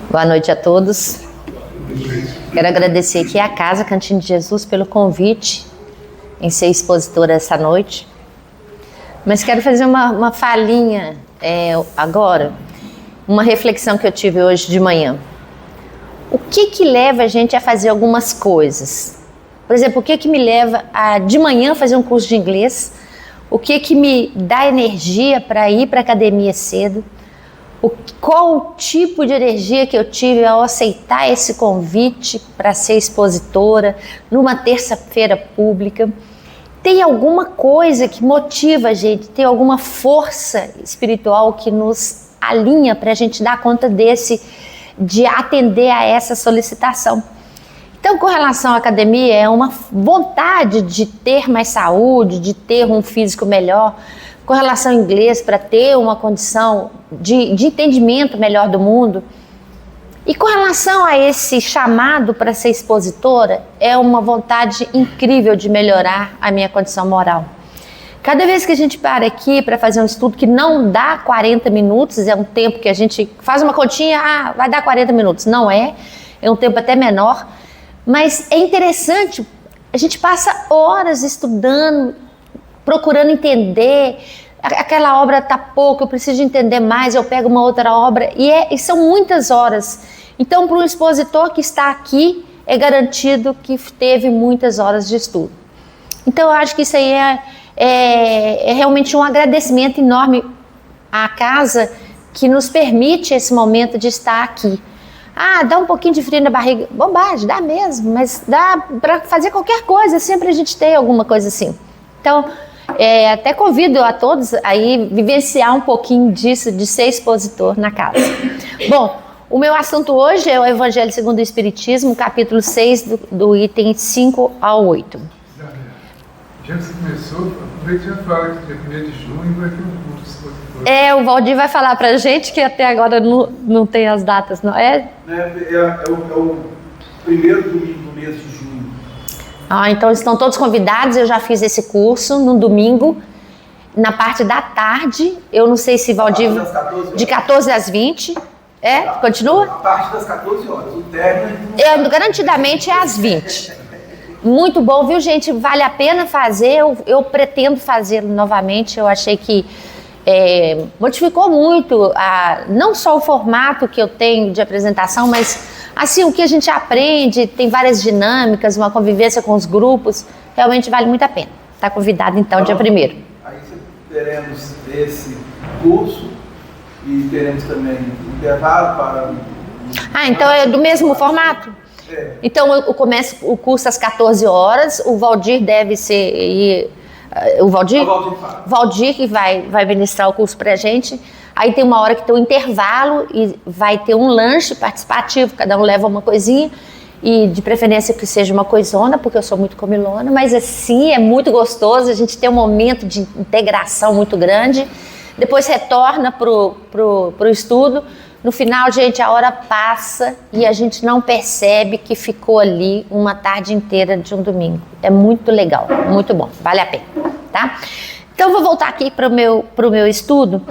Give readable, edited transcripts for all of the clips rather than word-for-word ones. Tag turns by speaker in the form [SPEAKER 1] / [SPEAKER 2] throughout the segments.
[SPEAKER 1] Boa noite a todos. Quero agradecer aqui à Casa Cantinho de Jesus pelo convite em ser expositora essa noite. Mas quero fazer uma falinha agora, uma reflexão que eu tive hoje de manhã. O que leva a gente a fazer algumas coisas? Por exemplo, o que me leva a de manhã fazer um curso de inglês? O que me dá energia para ir para a academia cedo? Qual o tipo de energia que eu tive ao aceitar esse convite para ser expositora numa terça-feira pública? Tem alguma coisa que motiva a gente, tem alguma força espiritual que nos alinha para a gente dar conta de atender a essa solicitação. Então, com relação à academia, é uma vontade de ter mais saúde, de ter um físico melhor. Com relação ao inglês, para ter uma condição de entendimento melhor do mundo. E com relação a esse chamado para ser expositora, é uma vontade incrível de melhorar a minha condição moral. Cada vez que a gente para aqui para fazer um estudo que não dá 40 minutos, é um tempo que a gente faz uma continha, vai dar 40 minutos. Não é um tempo até menor, mas é interessante, a gente passa horas estudando, procurando entender, aquela obra está pouco, eu preciso entender mais, eu pego uma outra obra, e são muitas horas. Então, para um expositor que está aqui, é garantido que teve muitas horas de estudo. Então, eu acho que isso aí é realmente um agradecimento enorme à casa que nos permite esse momento de estar aqui. Dá um pouquinho de frio na barriga, bobagem, dá mesmo, mas dá para fazer qualquer coisa, sempre a gente tem alguma coisa assim. Então, até convido a todos a ir vivenciar um pouquinho disso, de ser expositor na casa. Bom, o meu assunto hoje é o Evangelho segundo o Espiritismo, capítulo 6, do item 5 ao 8.
[SPEAKER 2] Já que você começou, aproveite e já fala que dia 1º de junho vai ter um curso de expositor.
[SPEAKER 1] O Valdir vai falar pra gente que até agora não tem as datas, não é?
[SPEAKER 3] É o primeiro domingo do mês de junho.
[SPEAKER 1] Então estão todos convidados. Eu já fiz esse curso no domingo, na parte da tarde. Eu não sei se Valdir... De 14 às 20. Continua?
[SPEAKER 3] A parte das 14 horas. O término...
[SPEAKER 1] Garantidamente é às 20. Muito bom, viu, gente? Vale a pena fazer. Eu pretendo fazê-lo novamente. Eu achei que modificou muito, não só o formato que eu tenho de apresentação, mas assim, o que a gente aprende, tem várias dinâmicas, uma convivência com os grupos, realmente vale muito a pena. Está convidado então, dia 1º.
[SPEAKER 3] Aí teremos esse curso e teremos também um intervalo para...
[SPEAKER 1] Então é do mesmo formato? Então eu começo o curso às 14 horas, o Valdir deve ser... O Valdir que vai ministrar o curso pra gente. Aí tem uma hora que tem um intervalo e vai ter um lanche participativo, cada um leva uma coisinha, e de preferência que seja uma coisona, porque eu sou muito comilona, mas assim, é muito gostoso, a gente tem um momento de integração muito grande, depois retorna pro estudo. No final, gente, a hora passa e a gente não percebe que ficou ali uma tarde inteira de um domingo. É muito legal, muito bom, vale a pena, tá? Então, vou voltar aqui para o meu estudo.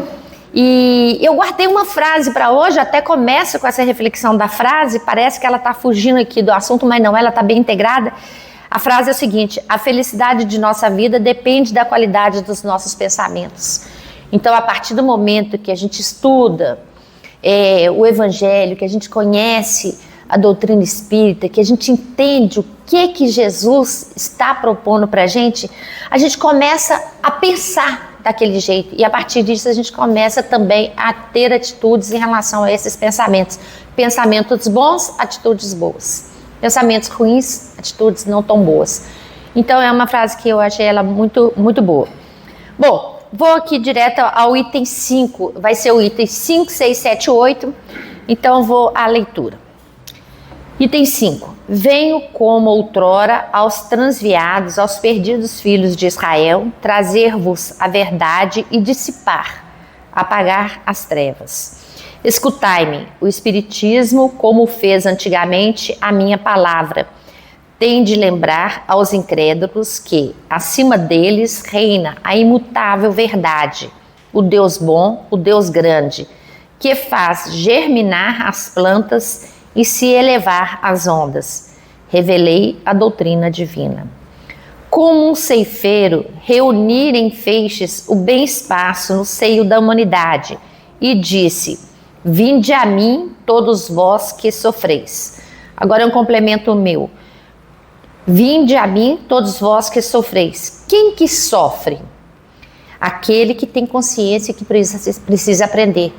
[SPEAKER 1] E eu guardei uma frase para hoje, até começo com essa reflexão da frase, parece que ela está fugindo aqui do assunto, mas não, ela está bem integrada. A frase é o seguinte: a felicidade de nossa vida depende da qualidade dos nossos pensamentos. Então, a partir do momento que a gente estuda o Evangelho, que a gente conhece a doutrina espírita, que a gente entende o que Jesus está propondo para a gente começa a pensar daquele jeito. E a partir disso a gente começa também a ter atitudes em relação a esses pensamentos. Pensamentos bons, atitudes boas. Pensamentos ruins, atitudes não tão boas. Então é uma frase que eu achei ela muito, muito boa. Bom, vou aqui direto ao item 5, vai ser o item 5, 6, 7, 8, então vou à leitura. Item 5. Venho como outrora aos transviados, aos perdidos filhos de Israel, trazer-vos a verdade e dissipar, apagar as trevas. Escutai-me, o Espiritismo, como fez antigamente a minha palavra, tem de lembrar aos incrédulos que, acima deles, reina a imutável verdade, o Deus bom, o Deus grande, que faz germinar as plantas e se elevar às ondas. Revelei a doutrina divina. Como um ceifeiro reunir em feixes o bem espaço no seio da humanidade, e disse: vinde a mim, todos vós que sofreis. Agora é um complemento meu. Vinde a mim, todos vós que sofreis. Quem que sofre? Aquele que tem consciência que precisa aprender.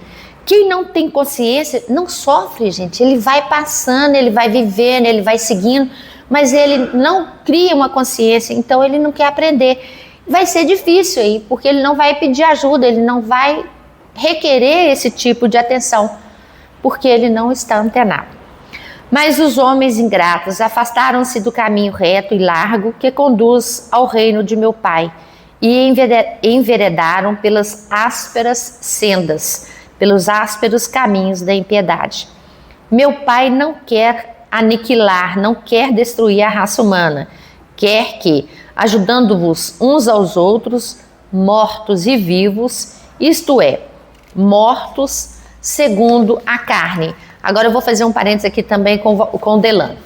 [SPEAKER 1] Quem não tem consciência não sofre, gente. Ele vai passando, ele vai vivendo, ele vai seguindo, mas ele não cria uma consciência, então ele não quer aprender. Vai ser difícil aí, porque ele não vai pedir ajuda, ele não vai requerer esse tipo de atenção, porque ele não está antenado. Mas os homens ingratos afastaram-se do caminho reto e largo que conduz ao reino de meu Pai e enveredaram pelas ásperas sendas, pelos ásperos caminhos da impiedade. Meu Pai não quer aniquilar, não quer destruir a raça humana, quer que, ajudando-vos uns aos outros, mortos e vivos, isto é, mortos segundo a carne. Agora eu vou fazer um parênteses aqui também com o Delan.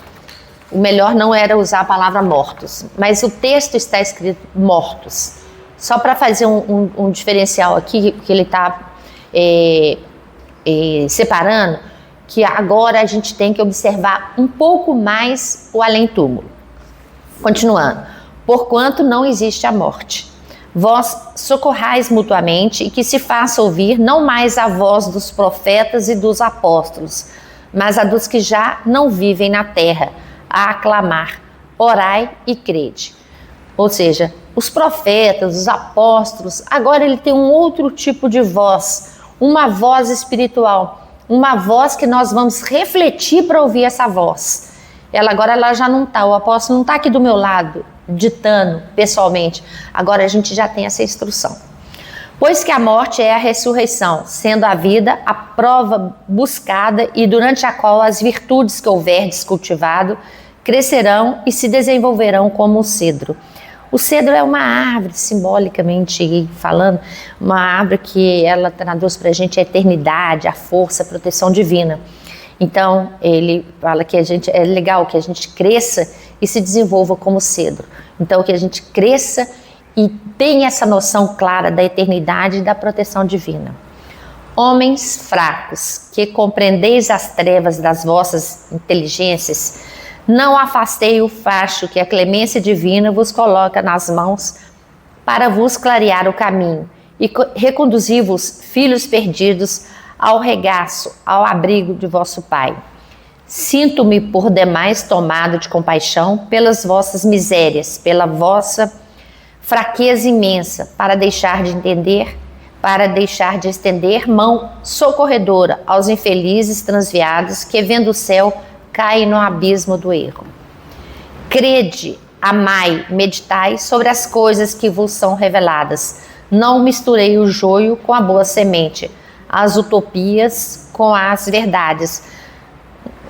[SPEAKER 1] O melhor não era usar a palavra mortos, mas o texto está escrito mortos. Só para fazer um diferencial aqui, que ele está separando, que agora a gente tem que observar um pouco mais o além-túmulo. Continuando. Porquanto não existe a morte. Vós socorrais mutuamente e que se faça ouvir não mais a voz dos profetas e dos apóstolos, mas a dos que já não vivem na terra, a aclamar, orai e crede. Ou seja, os profetas, os apóstolos, agora ele tem um outro tipo de voz, uma voz espiritual, uma voz que nós vamos refletir para ouvir essa voz. Ela já não está, o apóstolo não está aqui do meu lado, ditando pessoalmente. Agora a gente já tem essa instrução. Pois que a morte é a ressurreição, sendo a vida a prova buscada e durante a qual as virtudes que houverdes cultivado crescerão e se desenvolverão como o cedro. O cedro é uma árvore, simbolicamente falando, uma árvore que ela traduz para a gente a eternidade, a força, a proteção divina. Então, ele fala que é legal que a gente cresça e se desenvolva como cedro. Então, que a gente cresça e tenha essa noção clara da eternidade e da proteção divina. Homens fracos, que compreendeis as trevas das vossas inteligências, não afastei o facho que a clemência divina vos coloca nas mãos para vos clarear o caminho e reconduzi-vos, filhos perdidos, ao regaço, ao abrigo de vosso Pai. Sinto-me por demais tomado de compaixão pelas vossas misérias, pela vossa fraqueza imensa, para deixar de estender mão socorredora aos infelizes transviados que, vendo o céu, caem no abismo do erro. Crede, amai, meditai sobre as coisas que vos são reveladas. Não misturei o joio com a boa semente, as utopias com as verdades.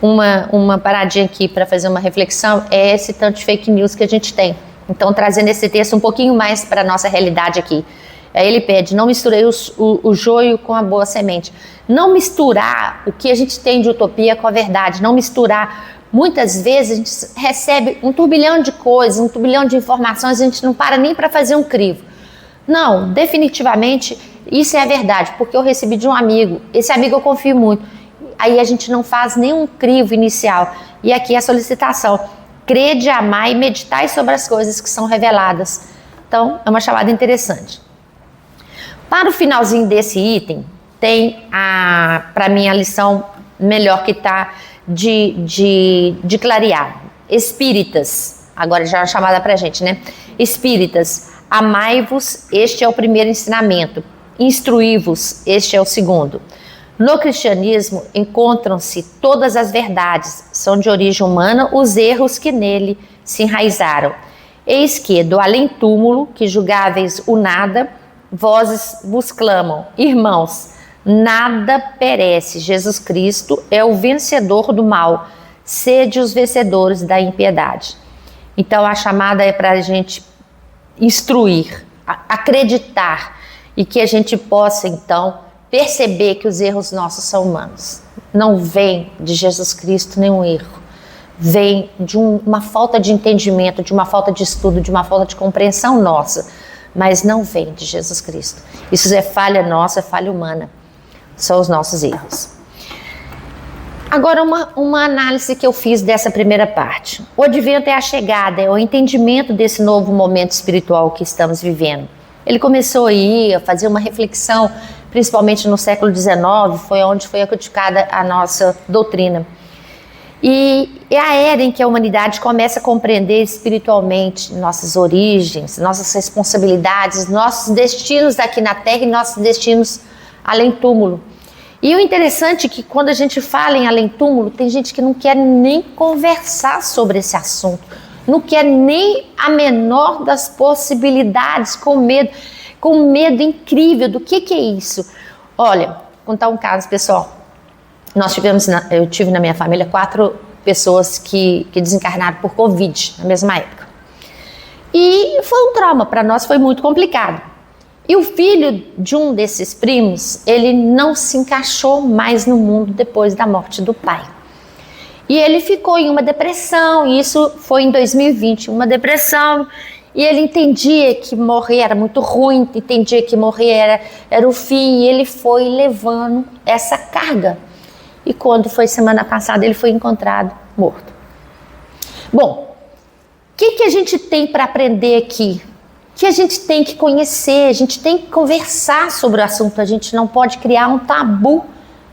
[SPEAKER 1] Uma paradinha aqui para fazer uma reflexão é esse tanto de fake news que a gente tem. Então, trazendo esse texto um pouquinho mais para a nossa realidade aqui. Aí ele pede, não misturei o joio com a boa semente. Não misturar o que a gente tem de utopia com a verdade, não misturar. Muitas vezes a gente recebe um turbilhão de coisas, um turbilhão de informações, a gente não para nem para fazer um crivo. Não, definitivamente isso é a verdade, porque eu recebi de um amigo, esse amigo eu confio muito. Aí a gente não faz nenhum crivo inicial. E aqui a solicitação, crede, amai e meditai sobre as coisas que são reveladas. Então, é uma chamada interessante. Para o finalzinho desse item, tem para mim a lição melhor que está de clarear. Espíritas, agora já é uma chamada para a gente, né? Espíritas, amai-vos, este é o primeiro ensinamento. Instruí-vos, este é o segundo. No cristianismo encontram-se todas as verdades, são de origem humana os erros que nele se enraizaram. Eis que, do além-túmulo, que julgáveis o nada, vozes vos clamam, irmãos, nada perece, Jesus Cristo é o vencedor do mal, sede os vencedores da impiedade. Então a chamada é para a gente instruir, acreditar, e que a gente possa então perceber que os erros nossos são humanos. Não vem de Jesus Cristo nenhum erro. Vem de uma falta de entendimento, de uma falta de estudo, de uma falta de compreensão nossa. Mas não vem de Jesus Cristo. Isso é falha nossa, é falha humana. São os nossos erros. Agora, uma análise que eu fiz dessa primeira parte. O advento é a chegada, é o entendimento desse novo momento espiritual que estamos vivendo. Ele começou aí a fazer uma reflexão, principalmente no século XIX, foi onde foi codificada a nossa doutrina. E é a era em que a humanidade começa a compreender espiritualmente nossas origens, nossas responsabilidades, nossos destinos aqui na Terra e nossos destinos além túmulo. E o interessante é que quando a gente fala em além túmulo, tem gente que não quer nem conversar sobre esse assunto, não quer nem a menor das possibilidades, com medo incrível do que é isso. Olha, vou contar um caso, pessoal. Eu tive na minha família 4 pessoas que desencarnaram por Covid na mesma época. E foi um trauma, para nós foi muito complicado. E o filho de um desses primos, ele não se encaixou mais no mundo depois da morte do pai. E ele ficou em uma depressão, e isso foi em 2020, uma depressão, e ele entendia que morrer era muito ruim, entendia que morrer era o fim, e ele foi levando essa carga. E quando foi semana passada, ele foi encontrado morto. Bom, o que a gente tem para aprender aqui? Que a gente tem que conhecer, a gente tem que conversar sobre o assunto, a gente não pode criar um tabu.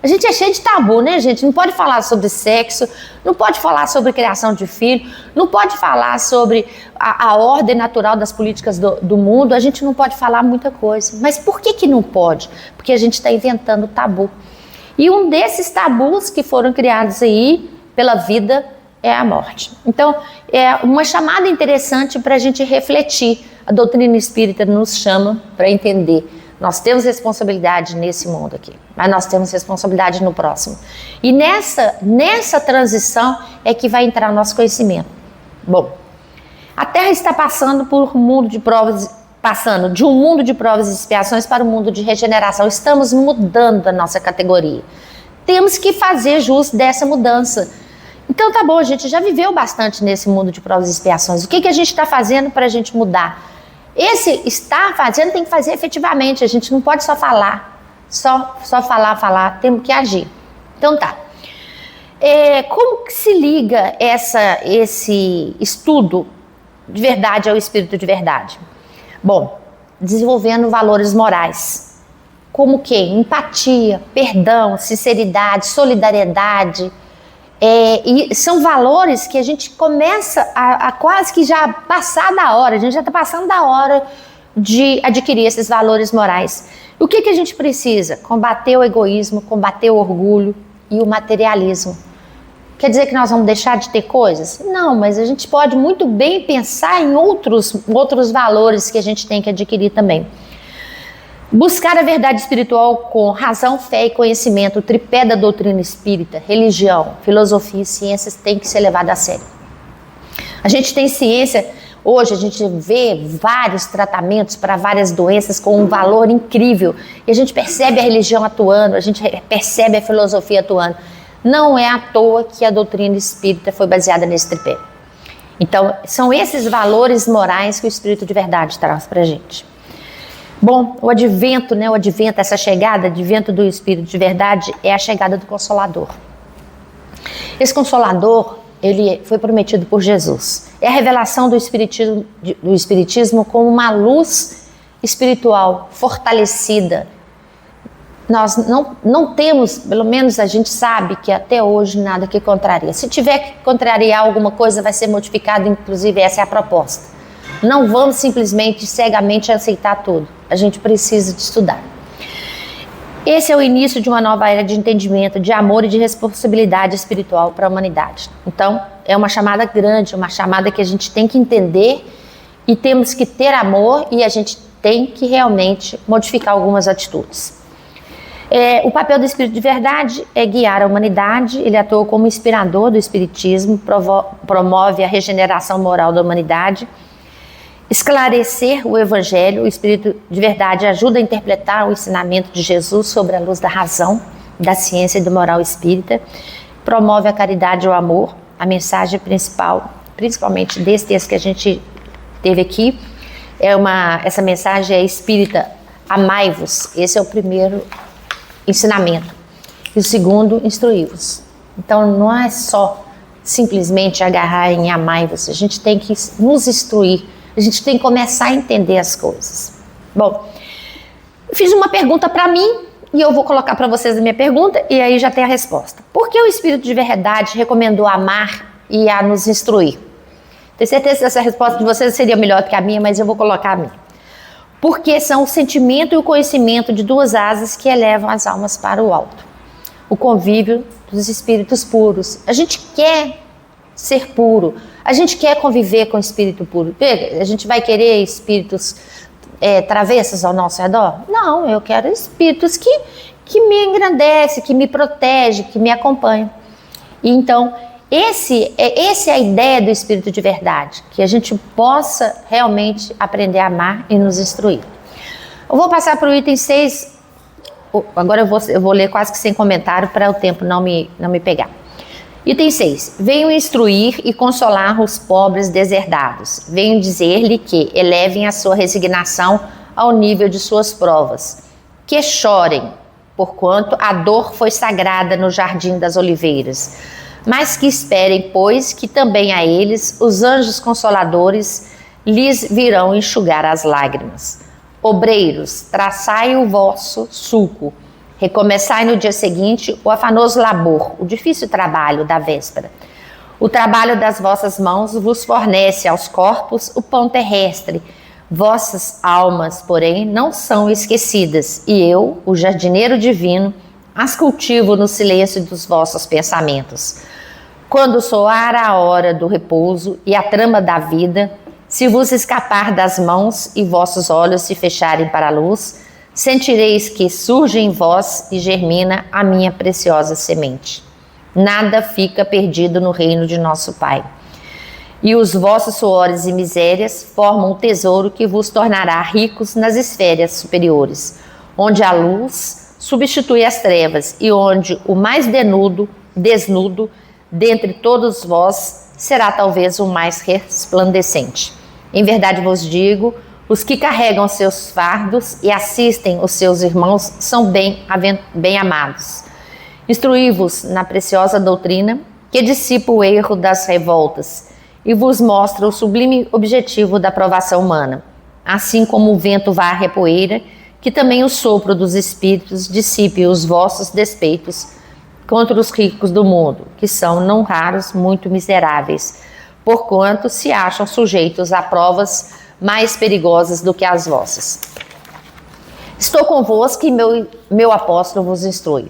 [SPEAKER 1] A gente é cheio de tabu, né, gente? Não pode falar sobre sexo, não pode falar sobre criação de filho, não pode falar sobre a ordem natural das políticas do mundo, a gente não pode falar muita coisa. Mas por que não pode? Porque a gente está inventando tabu. E um desses tabus que foram criados aí pela vida é a morte. Então, é uma chamada interessante para a gente refletir. A doutrina espírita nos chama para entender. Nós temos responsabilidade nesse mundo aqui, mas nós temos responsabilidade no próximo. E nessa transição é que vai entrar o nosso conhecimento. Bom, a Terra está passando por um mundo de provas, passando de um mundo de provas e expiações para um mundo de regeneração. Estamos mudando a nossa categoria. Temos que fazer jus dessa mudança. Então tá bom, a gente já viveu bastante nesse mundo de provas e expiações. O que a gente está fazendo para a gente mudar? Esse estar fazendo tem que fazer efetivamente, a gente não pode só falar, só falar, temos que agir. Então tá. Como que se liga esse estudo de verdade ao espírito de verdade? Bom, desenvolvendo valores morais. Como que? Empatia, perdão, sinceridade, solidariedade. E são valores que a gente começa a quase que já passar da hora, a gente já está passando da hora de adquirir esses valores morais. O que a gente precisa? Combater o egoísmo, combater o orgulho e o materialismo. Quer dizer que nós vamos deixar de ter coisas? Não, mas a gente pode muito bem pensar em outros valores que a gente tem que adquirir também. Buscar a verdade espiritual com razão, fé e conhecimento, o tripé da doutrina espírita, religião, filosofia e ciências tem que ser levado a sério. A gente tem ciência, hoje a gente vê vários tratamentos para várias doenças com um valor incrível e a gente percebe a religião atuando, a gente percebe a filosofia atuando. Não é à toa que a doutrina espírita foi baseada nesse tripé. Então, são esses valores morais que o Espírito de Verdade traz para a gente. Bom, o advento, essa chegada, advento do Espírito de Verdade é a chegada do Consolador. Esse Consolador, ele foi prometido por Jesus. É a revelação do Espiritismo como uma luz espiritual fortalecida. Nós não temos, pelo menos a gente sabe que até hoje nada que contraria. Se tiver que contrariar alguma coisa, vai ser modificado, inclusive essa é a proposta. Não vamos simplesmente, cegamente aceitar tudo. A gente precisa de estudar. Esse é o início de uma nova era de entendimento, de amor e de responsabilidade espiritual para a humanidade. Então, é uma chamada grande, uma chamada que a gente tem que entender e temos que ter amor e a gente tem que realmente modificar algumas atitudes. O papel do Espírito de Verdade é guiar a humanidade, ele atua como inspirador do Espiritismo, promove a regeneração moral da humanidade. esclarecer o Evangelho. O Espírito de verdade ajuda a interpretar o ensinamento de Jesus sobre a luz da razão, da ciência e do moral espírita. Promove a caridade e o amor. A mensagem principal, principalmente desse texto que a gente teve aqui, essa mensagem é espírita: amai-vos. Esse é o primeiro ensinamento. E o segundo, instruí-vos. Então não é só simplesmente agarrar em amai-vos, a gente tem que nos instruir, a gente tem que começar a entender as coisas. Bom, eu fiz uma pergunta para mim e eu vou colocar para vocês a minha pergunta e aí já tem a resposta. Por que o Espírito de verdade recomendou amar e a nos instruir? Tenho certeza que essa resposta de vocês seria melhor do que a minha, mas eu vou colocar a minha. Porque são o sentimento e o conhecimento de duas asas que elevam as almas para o alto. O convívio dos espíritos puros. A gente quer ser puro. A gente quer conviver com o espírito puro. A gente vai querer espíritos travessos ao nosso redor? Não, eu quero espíritos que me engrandecem, que me protegem, que me acompanham. E então, essa é a ideia do Espírito de verdade, que a gente possa realmente aprender a amar e nos instruir. Eu vou passar para o item 6, agora eu vou ler quase que sem comentário para o tempo não me pegar. Item 6. Venho instruir e consolar os pobres deserdados. Venho dizer-lhe que elevem a sua resignação ao nível de suas provas. Que chorem, porquanto a dor foi sagrada no jardim das oliveiras. Mas que esperem, pois, que também a eles, os anjos consoladores, lhes virão enxugar as lágrimas. Obreiros, traçai o vosso sulco. Recomeçai no dia seguinte o afanoso labor, o difícil trabalho da véspera. O trabalho das vossas mãos vos fornece aos corpos o pão terrestre. Vossas almas, porém, não são esquecidas, e eu, o jardineiro divino, as cultivo no silêncio dos vossos pensamentos. Quando soar a hora do repouso e a trama da vida, se vos escapar das mãos e vossos olhos se fecharem para a luz, sentireis que surge em vós e germina a minha preciosa semente. Nada fica perdido no reino de nosso Pai. E os vossos suores e misérias formam um tesouro que vos tornará ricos nas esferas superiores, onde a luz substitui as trevas e onde o mais desnudo, dentre todos vós, será talvez o mais resplandecente. Em verdade vos digo, os que carregam seus fardos e assistem os seus irmãos são bem amados. Instruí-vos na preciosa doutrina que dissipa o erro das revoltas e vos mostra o sublime objetivo da provação humana. Assim como o vento varre a poeira, que também o sopro dos espíritos dissipe os vossos despeitos contra os ricos do mundo, que são, não raros, muito miseráveis, porquanto se acham sujeitos a provas mais perigosas do que as vossas. Estou convosco e meu apóstolo vos instrui.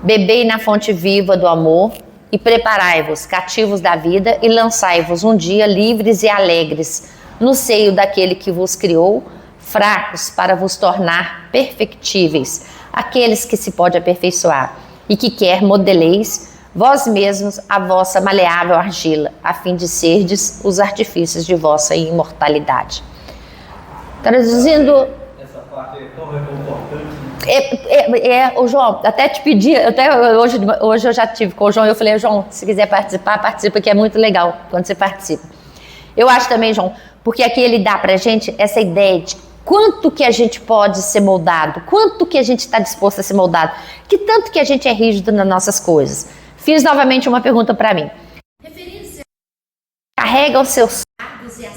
[SPEAKER 1] Bebei na fonte viva do amor e preparai-vos, cativos da vida, e lançai-vos um dia livres e alegres no seio daquele que vos criou, fracos para vos tornar perfectíveis, aqueles que se pode aperfeiçoar, e que quer modeleis vós mesmos a vossa maleável argila, a fim de serdes os artifícios de vossa imortalidade. Traduzindo...
[SPEAKER 3] Essa parte é tão reconfortante.
[SPEAKER 1] O João, até te pedi, hoje eu já tive com o João, eu falei, João, se quiser participar, participa, que é muito legal quando você participa. Eu acho também, João, porque aqui ele dá pra gente essa ideia de quanto que a gente pode ser moldado, quanto que a gente está disposto a ser moldado, que tanto que a gente é rígido nas nossas coisas. Fiz novamente uma pergunta para mim. Referência. Carrega os seus fardos e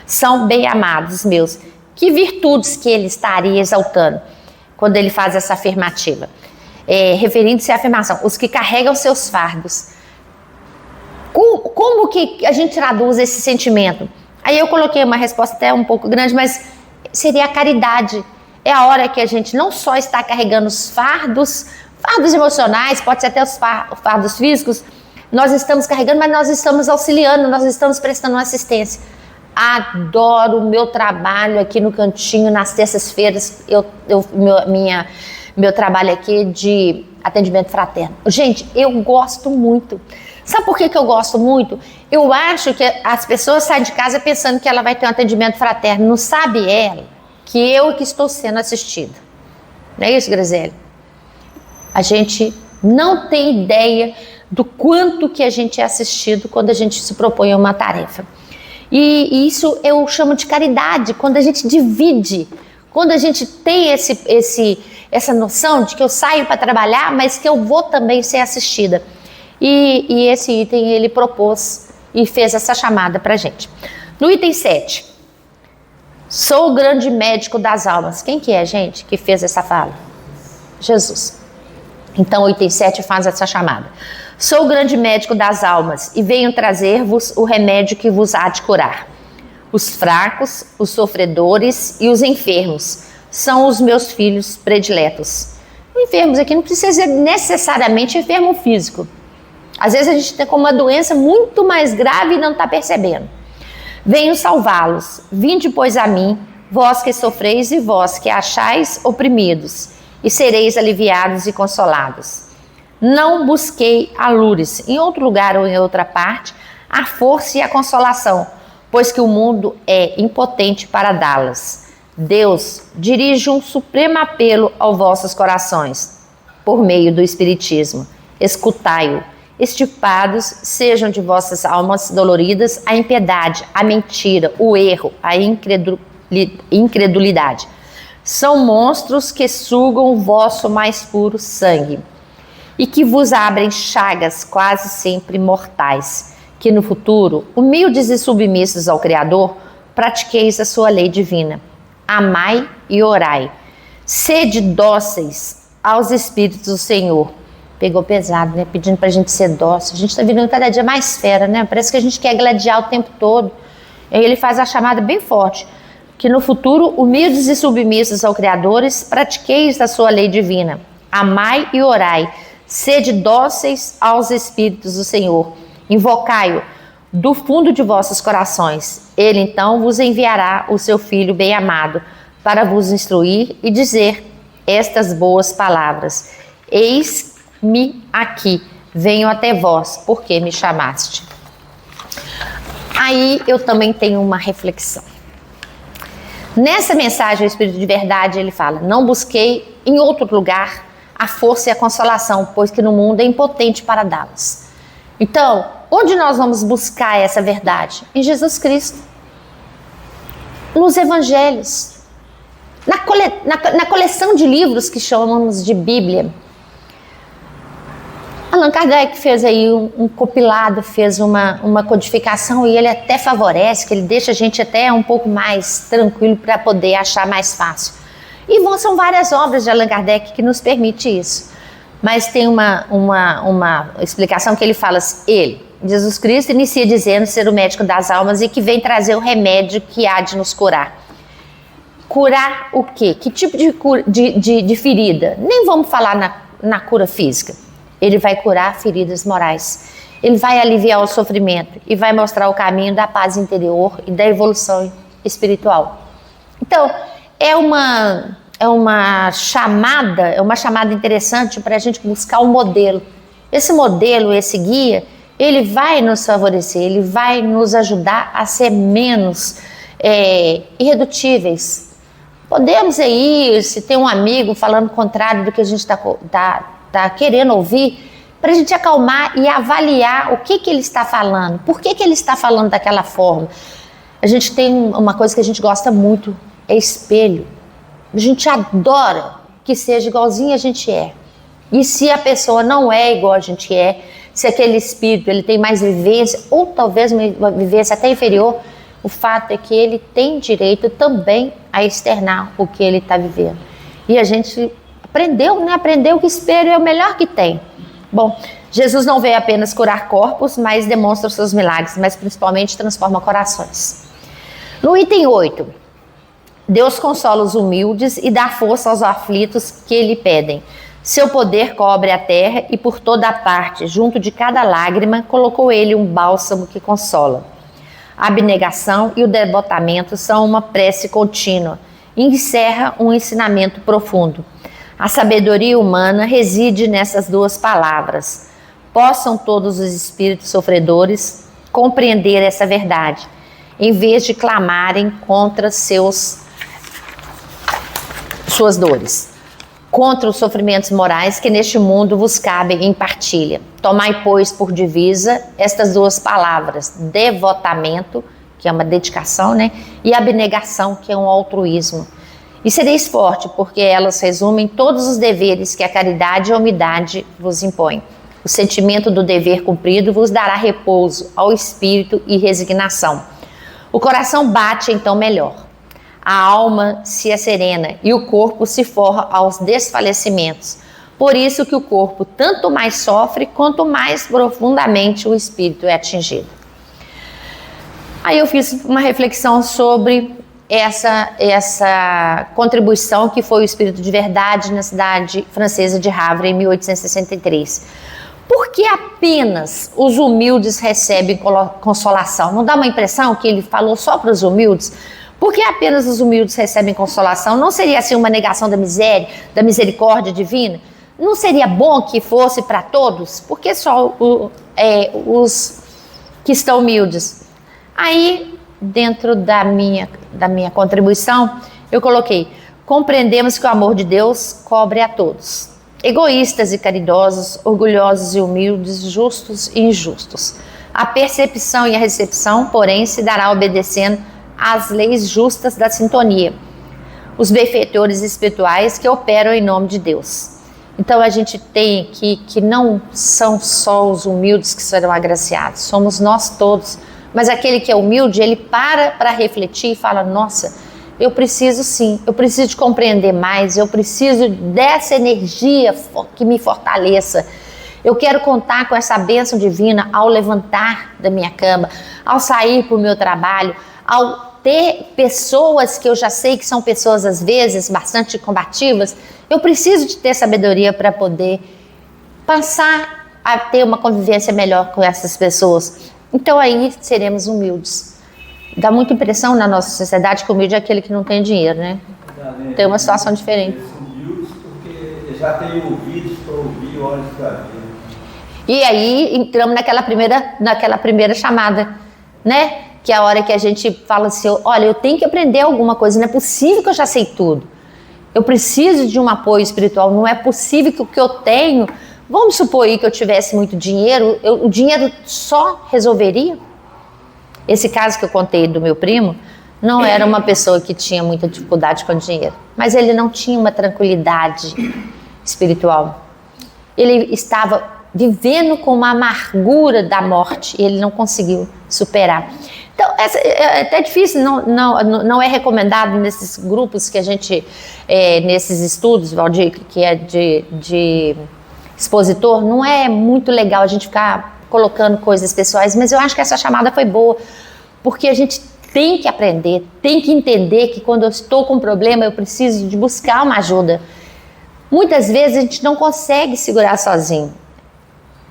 [SPEAKER 1] são bem amados meus. Que virtudes que ele estaria exaltando quando ele faz essa afirmativa? Referindo-se à afirmação, os que carregam seus fardos. Como que a gente traduz esse sentimento? Aí eu coloquei uma resposta até um pouco grande, mas seria a caridade. É a hora que a gente não só está carregando os fardos emocionais, pode ser até os fardos físicos, nós estamos carregando, mas nós estamos auxiliando, nós estamos prestando assistência. Adoro o meu trabalho aqui no cantinho, nas terças-feiras, meu trabalho aqui de atendimento fraterno. Gente, eu gosto muito, Sabe por que eu gosto muito? Eu acho que as pessoas saem de casa pensando que ela vai ter um atendimento fraterno. Não sabe ela que eu que estou sendo assistida. Não é isso, Graziele? A gente não tem ideia do quanto que a gente é assistido quando a gente se propõe a uma tarefa. E isso eu chamo de caridade, quando a gente divide, quando a gente tem essa noção de que eu saio para trabalhar, mas que eu vou também ser assistida. E esse item ele propôs e fez essa chamada para a gente. No item 7, sou o grande médico das almas. Quem que é, gente, que fez essa fala? Jesus. Então o item 7 faz essa chamada. Sou o grande médico das almas e venho trazer-vos o remédio que vos há de curar. Os fracos, os sofredores e os enfermos são os meus filhos prediletos. Enfermos aqui não precisa ser necessariamente enfermo físico. Às vezes a gente tem com uma doença muito mais grave e não está percebendo. Venho salvá-los. Vinde, pois, a mim, vós que sofreis e vós que achais oprimidos, e sereis aliviados e consolados. Não busquei alures, em outro lugar ou em outra parte, a força e a consolação, pois que o mundo é impotente para dá-las. Deus dirige um supremo apelo aos vossos corações, por meio do Espiritismo. Escutai-o. Estipados sejam de vossas almas doloridas a impiedade, a mentira, o erro, a incredulidade. São monstros que sugam o vosso mais puro sangue e que vos abrem chagas quase sempre mortais, que no futuro, humildes e submissos ao Criador, pratiqueis a sua lei divina. Amai e orai. Sede dóceis aos Espíritos do Senhor. Pegou pesado, né? Pedindo pra gente ser dócil. A gente está virando cada dia mais fera, né? Parece que a gente quer gladiar o tempo todo. E aí ele faz a chamada bem forte. Que no futuro, humildes e submissos ao Criador, pratiqueis a sua lei divina. Amai e orai. Sede dóceis aos Espíritos do Senhor. Invocai-o do fundo de vossos corações. Ele então vos enviará o seu Filho bem-amado para vos instruir e dizer estas boas palavras. Eis-me aqui, venho até vós, porque me chamaste. Aí eu também tenho uma reflexão. Nessa mensagem, o Espírito de Verdade, ele fala, não busquei em outro lugar a força e a consolação, pois que no mundo é impotente para dá-las. Então, onde nós vamos buscar essa verdade? Em Jesus Cristo. Nos evangelhos. Na coleção de livros que chamamos de Bíblia. Allan Kardec fez aí um compilado, fez uma codificação e ele até favorece, que ele deixa a gente até um pouco mais tranquilo para poder achar mais fácil. E são várias obras de Allan Kardec que nos permite isso. Mas tem uma explicação que ele fala assim, Jesus Cristo, inicia dizendo ser o médico das almas e que vem trazer o remédio que há de nos curar. Curar o quê? Que tipo de ferida? Nem vamos falar na cura física. Ele vai curar feridas morais. Ele vai aliviar o sofrimento e vai mostrar o caminho da paz interior e da evolução espiritual. Então, é uma chamada interessante para a gente buscar um modelo. Esse modelo, esse guia, ele vai nos favorecer, ele vai nos ajudar a ser menos irredutíveis. Podemos ir, se tem um amigo falando o contrário do que a gente está querendo ouvir, para a gente acalmar e avaliar o que ele está falando, por que ele está falando daquela forma. A gente tem uma coisa que a gente gosta muito, é espelho. A gente adora que seja igualzinho a gente é. E se a pessoa não é igual a gente é, se aquele espírito ele tem mais vivência, ou talvez uma vivência até inferior, o fato é que ele tem direito também a externar o que ele está vivendo. E a gente aprendeu que espelho é o melhor que tem. Bom, Jesus não veio apenas curar corpos, mas demonstra os seus milagres, mas principalmente transforma corações. No item 8, Deus consola os humildes e dá força aos aflitos que lhe pedem. Seu poder cobre a terra e por toda a parte, junto de cada lágrima, colocou ele um bálsamo que consola. A abnegação e o devotamento são uma prece contínua e encerra um ensinamento profundo. A sabedoria humana reside nessas duas palavras. possam todos os espíritos sofredores compreender essa verdade, em vez de clamarem contra suas dores, contra os sofrimentos morais que neste mundo vos cabem em partilha. Tomai, pois, por divisa estas duas palavras, devotamento, que é uma dedicação, né? E abnegação, que é um altruísmo. E sereis forte, porque elas resumem todos os deveres que a caridade e a humildade vos impõem. O sentimento do dever cumprido vos dará repouso ao espírito e resignação. O coração bate então melhor. A alma se asserena e o corpo se forra aos desfalecimentos. Por isso que o corpo tanto mais sofre, quanto mais profundamente o espírito é atingido. Aí eu fiz uma reflexão sobre essa contribuição que foi o Espírito de Verdade na cidade francesa de Havre em 1863. Por que apenas os humildes recebem consolação? Não dá uma impressão que ele falou só para os humildes? Por que apenas os humildes recebem consolação? Não seria assim uma negação da miséria, da misericórdia divina? Não seria bom que fosse para todos? Por que só os que estão humildes? Aí, dentro da minha contribuição, eu coloquei: compreendemos que o amor de Deus cobre a todos, egoístas e caridosos, orgulhosos e humildes, justos e injustos. A percepção e a recepção, porém, se dará obedecendo às leis justas da sintonia, os benfeitores espirituais que operam em nome de Deus. Então a gente tem aqui que não são só os humildes que serão agraciados, somos nós todos. Mas aquele que é humilde, ele para refletir e fala: nossa, eu preciso sim, eu preciso de compreender mais, eu preciso dessa energia que me fortaleça. Eu quero contar com essa bênção divina ao levantar da minha cama, ao sair para o meu trabalho, ao ter pessoas que eu já sei que são pessoas às vezes bastante combativas. Eu preciso de ter sabedoria para poder passar a ter uma convivência melhor com essas pessoas. Então aí seremos humildes. Dá muita impressão na nossa sociedade que o humilde é aquele que não tem dinheiro, né? Tem uma situação diferente.
[SPEAKER 4] Humildes porque já tem ouvidos para ouvir, olhos para ver.
[SPEAKER 1] E aí entramos naquela primeira chamada, né? Que é a hora que a gente fala assim: olha, eu tenho que aprender alguma coisa, não é possível que eu já sei tudo. Eu preciso de um apoio espiritual, não é possível que o que eu tenho... Vamos supor aí que eu tivesse muito dinheiro, o dinheiro só resolveria? Esse caso que eu contei do meu primo, não era uma pessoa que tinha muita dificuldade com dinheiro, mas ele não tinha uma tranquilidade espiritual. Ele estava vivendo com uma amargura da morte e ele não conseguiu superar. Então, é até difícil, não é recomendado nesses grupos que a gente, nesses estudos, Valdir, que é de expositor, não é muito legal a gente ficar colocando coisas pessoais, mas eu acho que essa chamada foi boa, porque a gente tem que aprender, tem que entender que quando eu estou com um problema, eu preciso de buscar uma ajuda. Muitas vezes a gente não consegue segurar sozinho.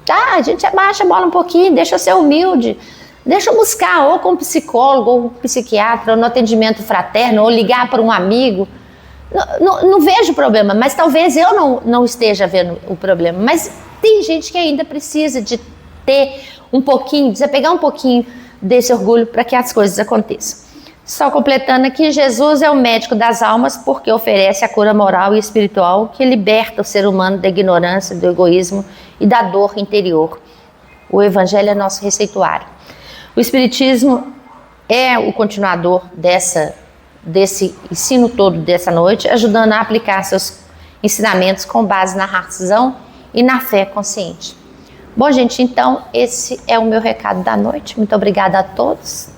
[SPEAKER 1] Tá, a gente abaixa a bola um pouquinho, deixa eu ser humilde, deixa eu buscar ou com um psicólogo, ou um psiquiatra, ou no atendimento fraterno, ou ligar para um amigo. Não vejo problema, mas talvez eu não esteja vendo o problema. Mas tem gente que ainda precisa de ter um pouquinho, desapegar um pouquinho desse orgulho para que as coisas aconteçam. Só completando aqui, Jesus é o médico das almas porque oferece a cura moral e espiritual que liberta o ser humano da ignorância, do egoísmo e da dor interior. O Evangelho é nosso receituário. O Espiritismo é o continuador desse ensino todo dessa noite, ajudando a aplicar seus ensinamentos com base na razão e na fé consciente. Bom, gente, então esse é o meu recado da noite. Muito obrigada a todos.